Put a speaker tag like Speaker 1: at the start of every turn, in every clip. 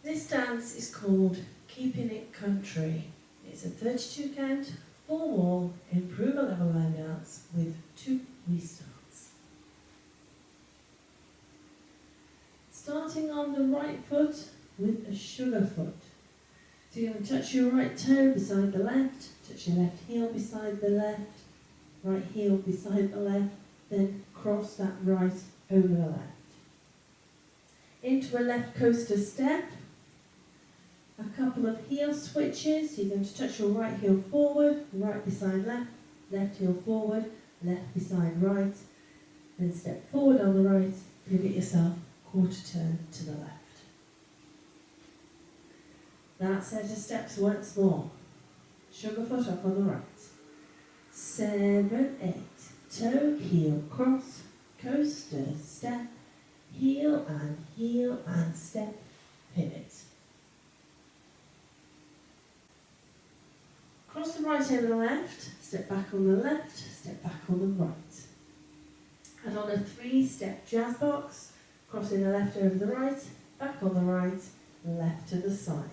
Speaker 1: This dance is called Keepin It Country. It's a 32 count, 4-wall, improver level line dance with 2 restarts. Starting on the right foot with a sugar foot. So you're going to touch your right toe beside the left, touch your left heel beside the left, right heel beside the left, then cross that right over the left. Into a left coaster step, a couple of heel switches. You're going to touch your right heel forward, right beside left, left heel forward, left beside right, then step forward on the right, pivot yourself, quarter turn to the left. That set of steps once more. Sugar foot up on the right. 7, 8, toe, heel, cross, coaster, step, heel and step, pivot. Cross the right over the left, step back on the left, step back on the right. Add on a 3-step jazz box, crossing the left over the right, back on the right, left to the side.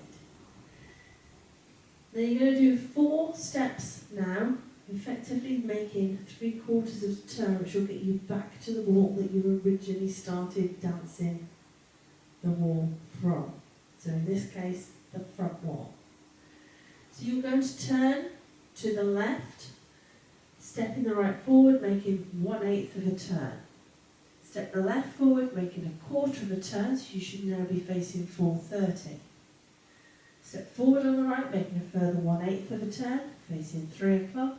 Speaker 1: Then you're going to do 4 steps now, effectively making 3/4 of a turn, which will get you back to the wall that you originally started dancing the wall from. So in this case, the front wall. So you're going to turn to the left, stepping the right forward, making 1/8 of a turn. Step the left forward, making 1/4 of a turn, so you should now be facing 4:30. Step forward on the right, making a further 1/8 of a turn, facing 3 o'clock,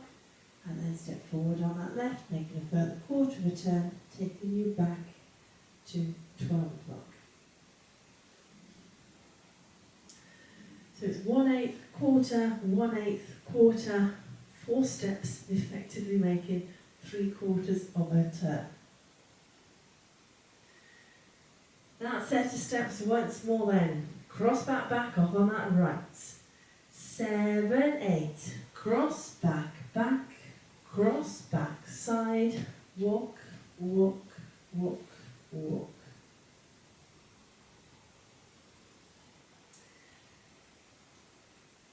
Speaker 1: and then step forward on that left, making a further 1/4 of a turn, taking you back to 12 o'clock. So it's 1/8, quarter, 1/8, quarter, 4 steps, effectively making 3/4 of a turn. That set of steps once more then. Cross back off on that right. 7, 8, cross back, cross back, side, walk, walk, walk, walk.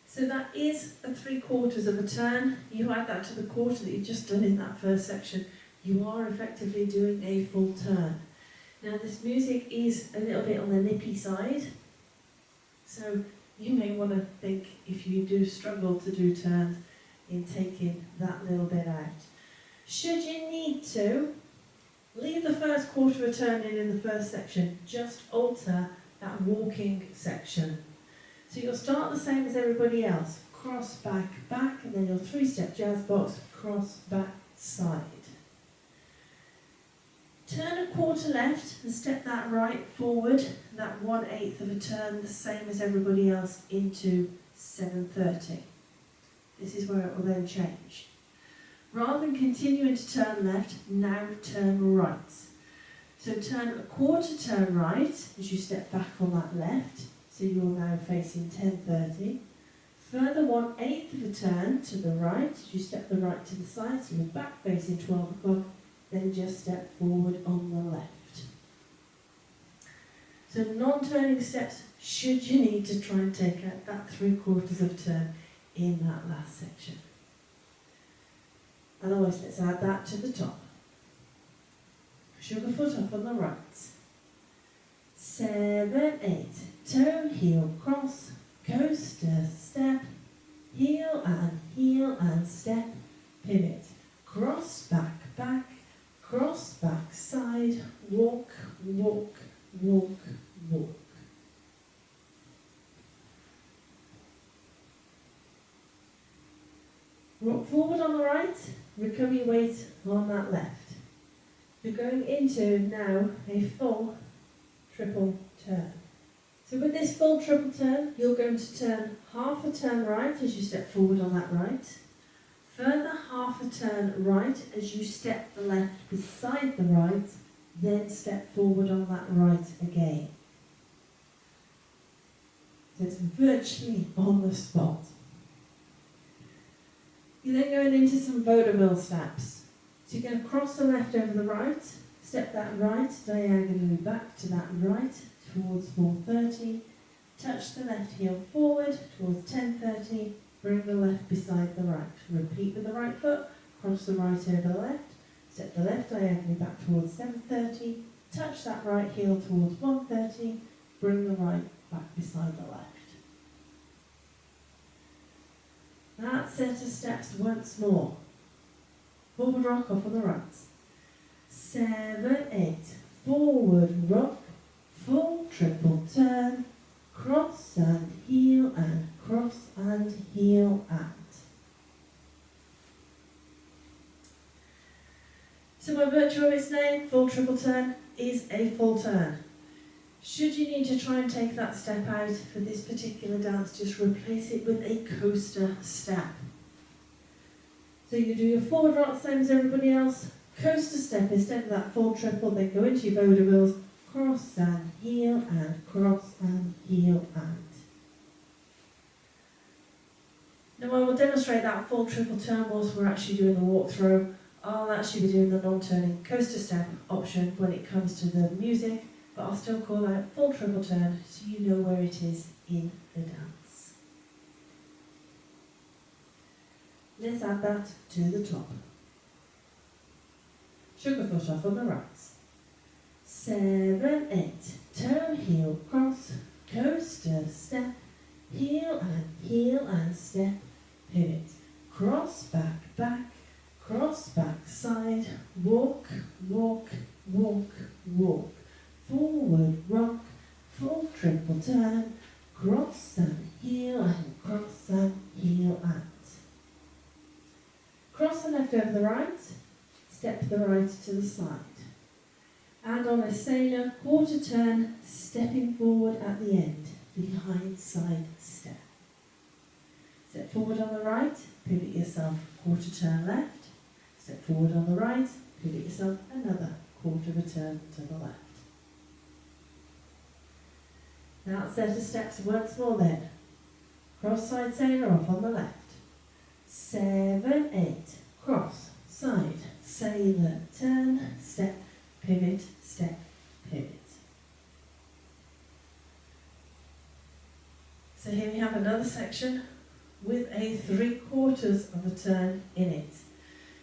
Speaker 1: So that is a 3/4 of a turn. You add that to the quarter that you've just done in that first section. You are effectively doing a full turn. Now this music is a little bit on the nippy side. So you may want to think, if you do struggle to do turns, in taking that little bit out. Should you need to, leave the first 1/4 of a turn in the first section, just alter that walking section. So you'll start the same as everybody else, cross back, and then your 3-step jazz box, cross back, side. Turn 1/4 left and step that right forward, that 1/8 of a turn, the same as everybody else, into 7:30. This is where it will then change. Rather than continuing to turn left, now turn right. So turn 1/4 turn right as you step back on that left, so you're now facing 10:30. Further 1/8 of a turn to the right as you step the right to the side, so you're back facing 12 o'clock. Then just step forward on the left. So non-turning steps should you need to try and take out that 3/4 of a turn in that last section. Otherwise, let's add that to the top. Sugar foot up on the right. 7, 8, toe, heel, cross, coaster, step, heel and step, pivot, cross back, cross back, side, walk, walk, walk, walk. Rock forward on the right, recover your weight on that left. You're going into now a full triple turn. So with this full triple turn, you're going to turn half a turn right as you step forward on that right. Further half a turn right as you step the left beside the right, then step forward on that right again. So it's virtually on the spot. You're then going into some vaudeville steps. So you're going to cross the left over the right, step that right diagonally back to that right towards 4:30, touch the left heel forward towards 10:30, bring the left beside the right. Repeat with the right foot, cross the right over the left, step the left diagonally back towards 7:30, touch that right heel towards 1:30, bring the right back beside the left. That set of steps once more. Forward rock off on the right. 7, 8, forward rock, full triple turn, cross and heel and cross and heel and. So by virtue of its name, full triple turn is a full turn. Should you need to try and take that step out for this particular dance, just replace it with a coaster step. So you do your forward rock, same as everybody else, coaster step instead of that full triple, then go into your vaudevilles, cross and heel and cross and heel and. Now I will demonstrate that full triple turn whilst we're actually doing the walkthrough. I'll actually be doing the non-turning coaster step option when it comes to the music, but I'll still call out full triple turn so you know where it is in the dance. Let's add that to the top. Sugar foot off on the right. 7, 8, turn, heel, cross, coaster, step, heel and step, pivot, cross, back, back, cross, back, side, walk, walk, walk, walk, forward, rock, full triple turn, cross and heel and. Cross the left over the right, step the right to the side. And on a sailor, quarter turn, stepping forward at the end, behind side step. Step forward on the right, pivot yourself, quarter turn left. Step forward on the right, pivot yourself another quarter of a turn to the left. Now set of steps once more then. Cross side sailor off on the left. 7, 8, cross, side, sailor, turn, step, pivot, step, pivot. So here we have another section with a 3/4 of a turn in it.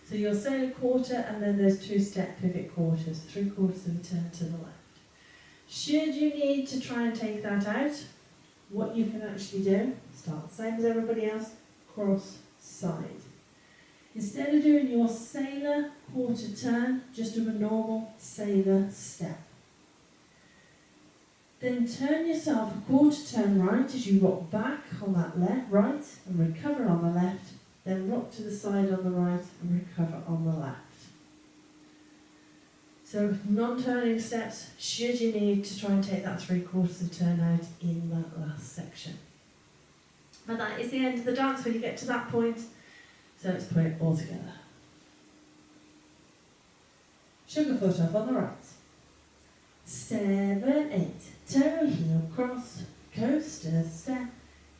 Speaker 1: So you'll sail a quarter and then there's 2 step pivot quarters, 3/4 of a turn to the left. Should you need to try and take that out, what you can actually do, start the same as everybody else, cross, side. Instead of doing your sailor quarter turn, just do a normal sailor step. Then turn yourself a quarter turn right as you rock back on that left, right, and recover on the left, then rock to the side on the right and recover on the left. So non-turning steps, should you need to try and take that 3/4 of turn out in that last section. But that is the end of the dance when you get to that point, so let's put it all together. Sugar foot off on the right. 7, 8, turn, heel, cross, coaster, step,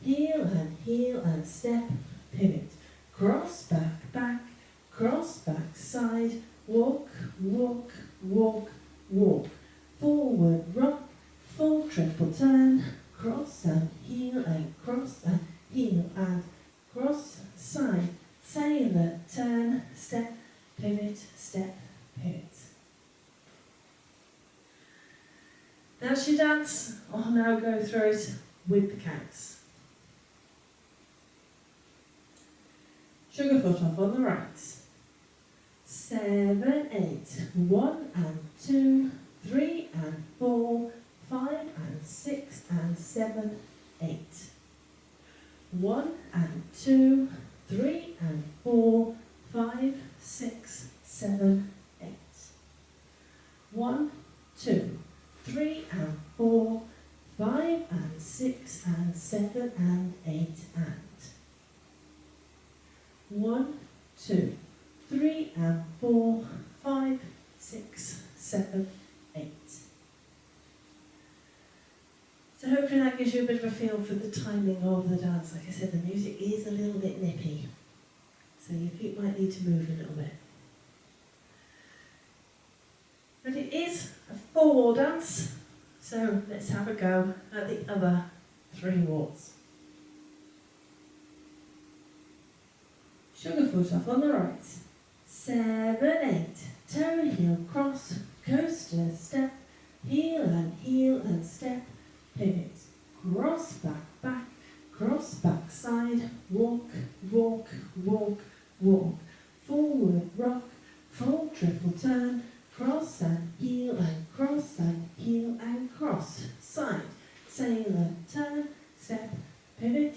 Speaker 1: heel and step, pivot, cross, back, back, cross, back, side, walk, walk, walk, walk, forward, rock, full triple turn, cross and heel and cross and heel and cross, side, sailor, turn, step, pivot, step, pivot. That's your dance. I'll now go through it with the counts. Sugar foot off on the right. 7, 8, 1 and 2, 3 and 4, 5 and 6 and 7, 8. 1 and 2, 3 and 4, 5, 6, 7, 8. 1, 2, 3 and 4, 5 and 6 and 7 and 8 and. 1, 2, 3 and 4, 5, 6, 7, 8. So hopefully that gives you a bit of a feel for the timing of the dance. Like I said, the music is a little bit nippy, so your feet might need to move a little bit. But it is a 4-wall dance, so let's have a go at the other 3 walks. Sugar foot off on the right. 7, 8, toe, heel, cross, coaster, step, heel and step, pivot, cross, back, cross, back, side, walk, walk, walk, walk, forward, rock, full triple turn, cross and heel and cross, side, sailor, turn, step, pivot,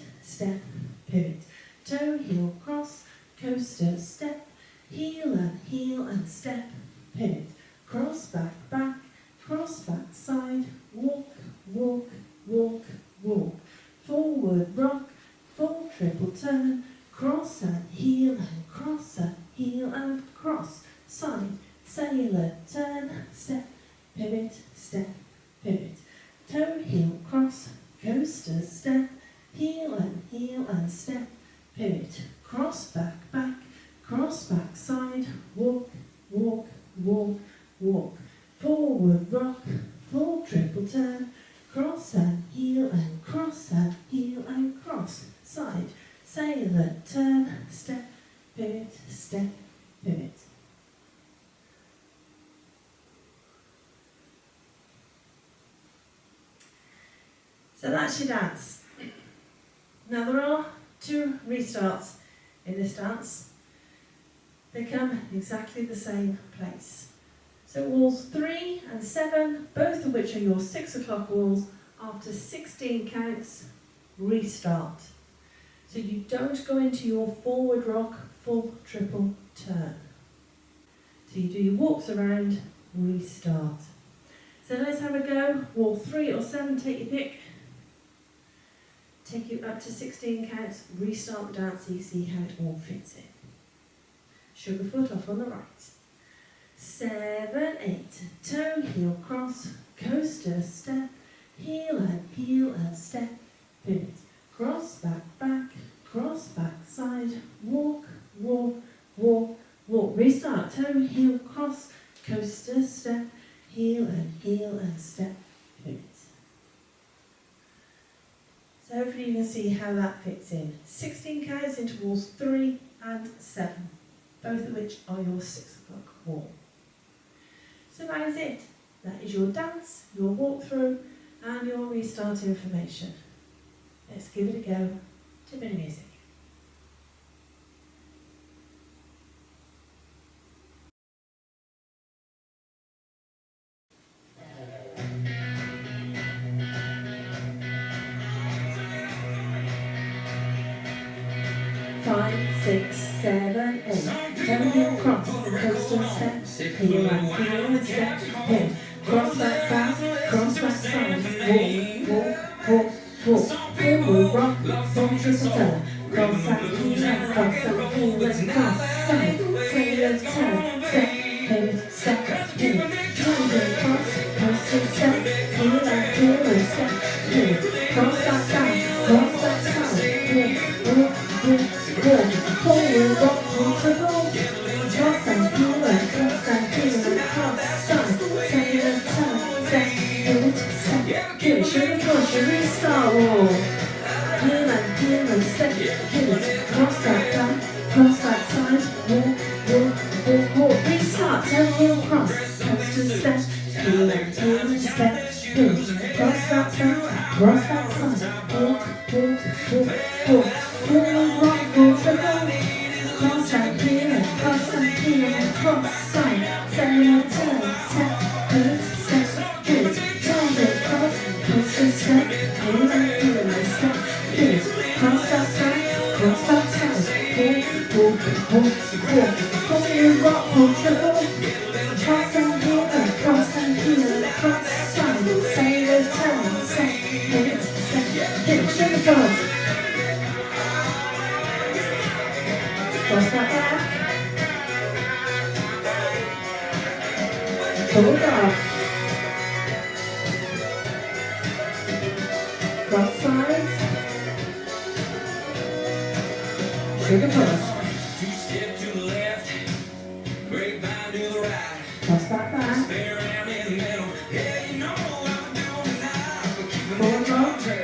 Speaker 1: toe, heel, cross, coaster, step, heel and step, pivot, cross, back, cross, back, side, walk, walk, walk, walk, forward, rock, full triple turn, cross and heel and cross, side, sailor, turn, step, pivot, toe, heel, cross, coaster, step, heel and step, pivot, cross, back, cross, back, side, walk, walk, walk, walk, forward, rock, full triple turn, cross and heel and cross, side, sailor, turn, step, pivot. So that's your dance. Now there are 2 restarts in this dance. They come in exactly the same place. So walls 3 and 7, both of which are your 6 o'clock walls, after 16 counts, restart. So you don't go into your forward rock, full triple turn. So you do your walks around, restart. So let's have a go. Wall 3 or 7, take your pick. Take you up to 16 counts, restart the dance so you see how it all fits in. Sugar foot off on the right. 7, 8, toe, heel, cross, coaster, step, heel and step, pivot, cross, back, cross, back, side, walk, walk, walk, walk, restart, toe, heel, cross, coaster, step, heel and step, pivot. So hopefully you can see how that fits in. 16 counts into walls 3 and 7, both of which are your 6 o'clock wall. So that is it. That is your dance, your walkthrough and your restart information. Let's give it a go to a bit of music. Five, 6, 7, 8. Toe, heel, cross, coaster, step, heel and step, pin. Cross back, cross back, side, walk, walk, walk, walk. Forward, rock, full triple turn. Cross back, heel and cross and side, sailor, turn, step, pivot, step, pin. Toe, heel, cross, coaster, step, heel and step, pin. Cross back, side, walk, walk, walk. Forward, rock, full triple, cross and heel and cross, side, sailor, turn, step, pivot, step, pivot, sugar push, restart, wall, heel and step, pivot, cross back, side, walk, walk, restart, toe, heel, cross, coaster, step, heel and step, pivot, cross back, side, walk, walk, forward, rock, full triple, cross and heel and cross, side, sailor, turn, step, pivot, toe, heel, cross, coaster, step, heel and step, pivot, cross back, side, walk, forward, rock, full triple, cross and heel and cross, side, sailor, turn, step, pivot, sugar foot. Cross back, hold off, cross sides, sugar push,
Speaker 2: 2 step to the left, grapevine to the right,
Speaker 1: cross back,
Speaker 2: stay around in the middle, yeah you know what I'm doing now, keeping
Speaker 1: forward
Speaker 2: it
Speaker 1: rock,
Speaker 2: country,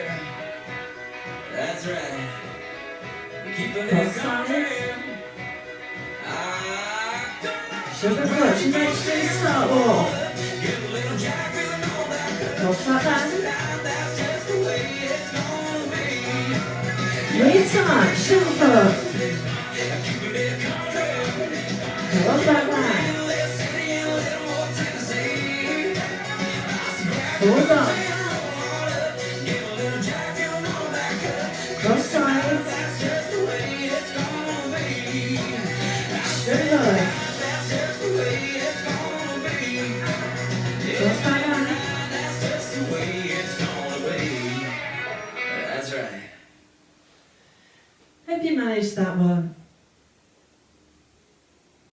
Speaker 1: you ready to do the start walk? Cross that band. Retouch, shuffle. Cross that band. Hold on. Cross sides. Straight leg. Cross back hand.
Speaker 2: That's right.
Speaker 1: Hope you managed that well.